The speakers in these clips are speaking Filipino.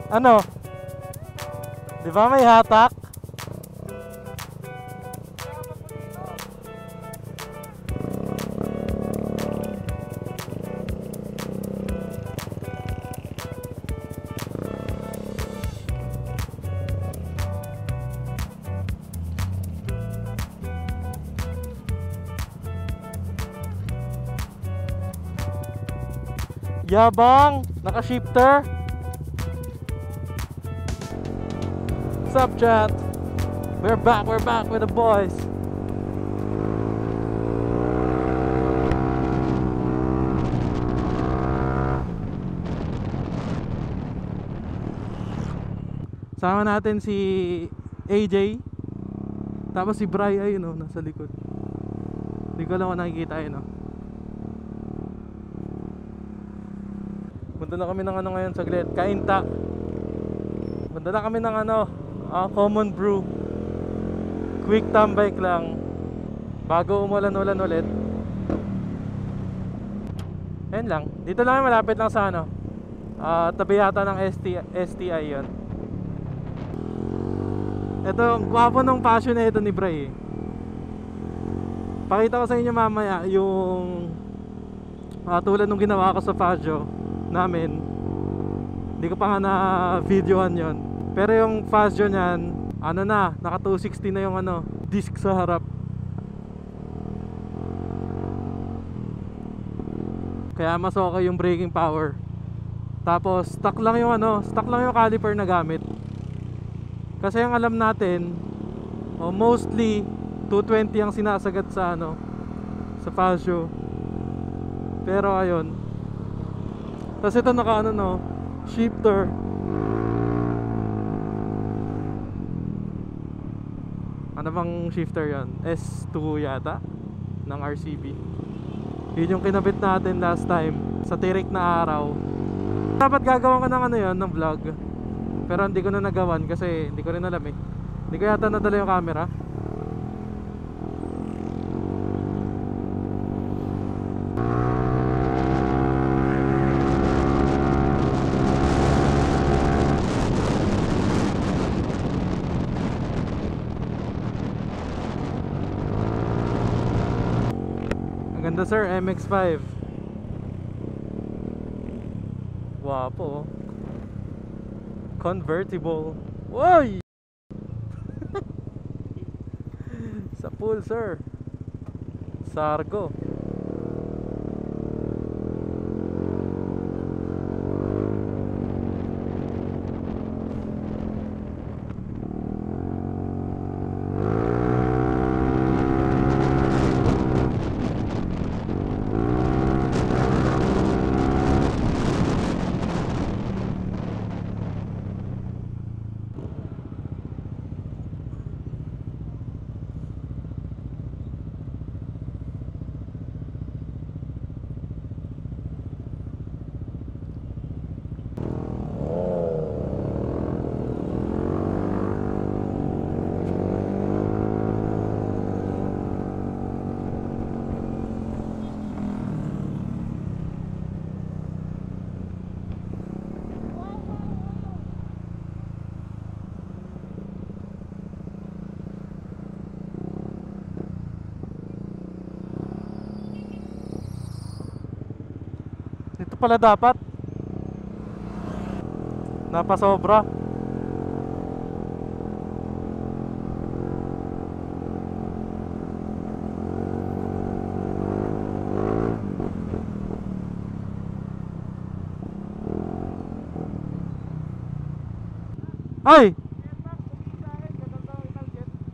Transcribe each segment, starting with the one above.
Ano? Di ba may hatak? Yabang! Naka-shifter? What's up, chat? We're back with the boys. Sama natin si AJ. Tapos si Bri, ayun oh, nasa likod. Hindi ko lang kung nakikita yun oh. Punta na kami ng ano ngayon saglit, Kainta. Punta na kami ng ano, Common Brew. Quick tambay lang bago umulan-ulan ulit. Ayun lang, dito lang malapit lang sa ano, tabi yata ng STI yun. Ito, ang gwapo ng passion na ito ni Bray. Pakita ko sa inyo mamaya yung tulad nung ginawa ko sa Fazio namin. Hindi ko pa nga na videohan yon. Pero yung Fazio nyan, ano na, naka 260 na yung ano, disc sa harap. Kaya mas okay yung braking power. Tapos stock lang yung ano, stock lang yung caliper na gamit. Kasi ang alam natin, mostly 220 ang sinasagat sa ano, sa Fazio. Pero ayun. Tapos ito naka ano no, shifter. Ano bang shifter yan? S2 yata ng RCB. Yun yung kinabit natin last time sa tirik na araw. Dapat gagawin ko ng ano yun, ng vlog. Pero hindi ko na nagawan kasi hindi ko rin alam eh. Hindi ko yata nadala yung camera. Ang ganda sir, MX-5. Wapo. Convertible. Woy! Sa pool sir. Sargo. Ito pala dapat napasobra. Ay!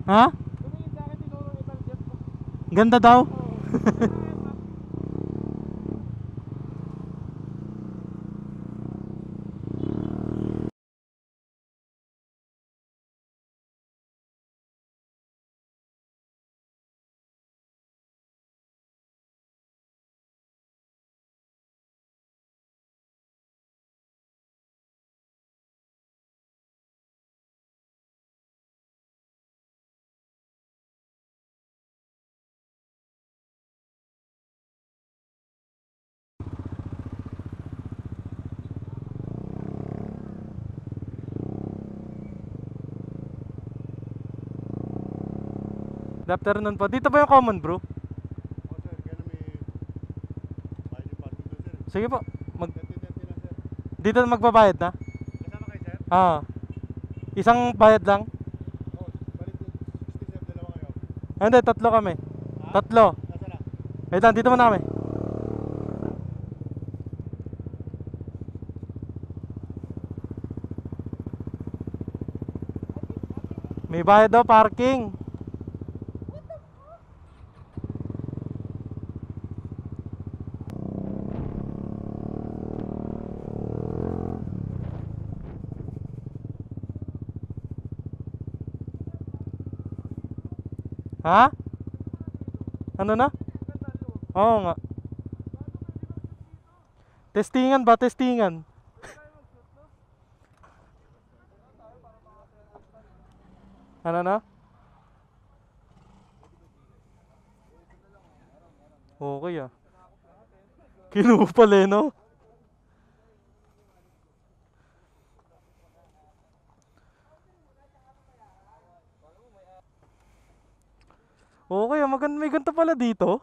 Ha? Ganda daw? Good afternoon po. Dito ba yung common brew? Oh sir, kaya na may bayad yung parking doon sir. Sige po. Dati na sir. Dito na magbabayad na? Kasama kayo sir? Ah. Isang bayad lang? Oh, balik 60 sir, dalawa kayo. Ah, hindi, tatlo kami. Ha? Tatlo. Nasa na? Wait lang, dito muna kami. May bayad daw parking. Ha? Ano na? Oo nga. Testingan ba? Testingan. Ano na? Okay ah. Kinupal eh, no? Okay ah, may ganito pala dito.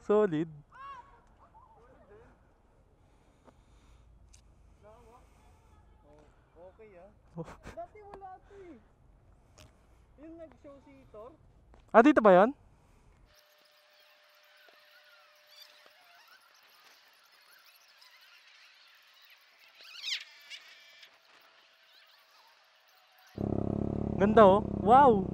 Solid. Okay ah. Dati wala to eh. Yung nag-show si Thor. Ah, dito ba yan? Ganda oh. Wow.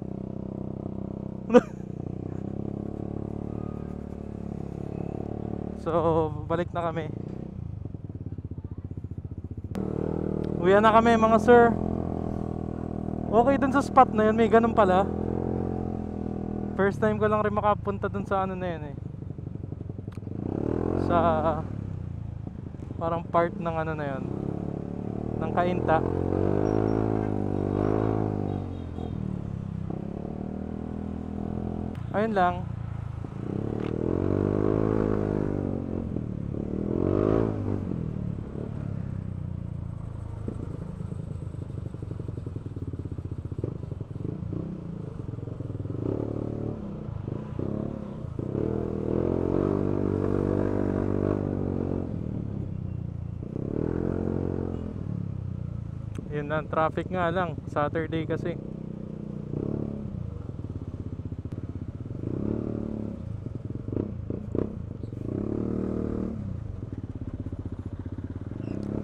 So, balik na kami. Uwi na kami mga sir. Okay dun sa spot na yun, may ganun pala. First time ko lang rin makapunta dun sa ano na yun eh. Sa parang part ng ano na yun, ng Cainta. Ayun lang. Yun lang, traffic nga lang. Saturday kasi.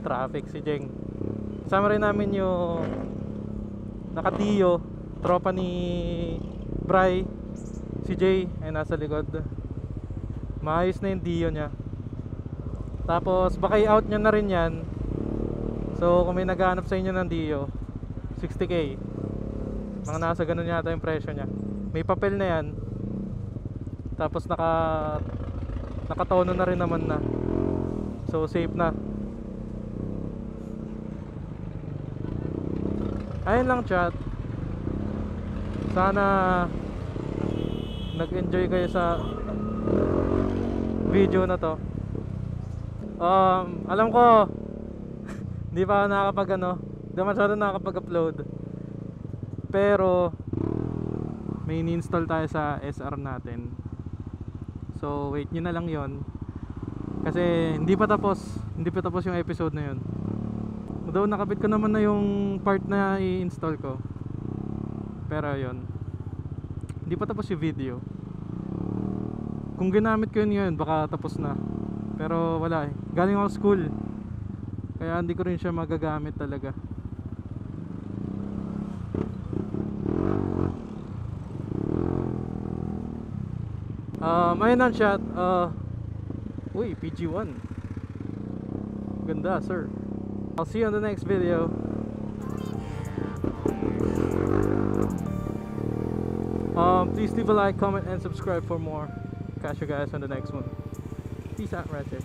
Traffic si Jeng. Kasama rin namin yung naka-Dio, tropa ni Bry. Si Jay ay nasa likod. Maayos na yung Dio niya. Tapos baka i-out niya na rin yan. So kung may naghahanap sa inyo ng Dio, 60k. Mga nasa ganun yata yung presyo niya. May papel na yan. Tapos nakatono na rin naman na. So safe na. Ayun lang chat. Sana nag-enjoy kayo sa video na to. Alam ko hindi pa ako hindi masyado nakakapag-upload. Pero may in-install tayo sa SR natin. So wait nyo na lang yon. Kasi hindi pa tapos yung episode na yon. Although nakabit ko naman na yung part na i-install ko. Pero yon, hindi pa tapos yung video. Kung ginamit ko yun ngayon, baka tapos na. Pero wala eh, galing ako school, kaya hindi ko rin siya magagamit talaga. Ayun ang shot. Uy, PG1 ganda sir. I'll see you on the next video. Please leave a like, comment, and subscribe for more. Catch you guys on the next one. Peace out right there.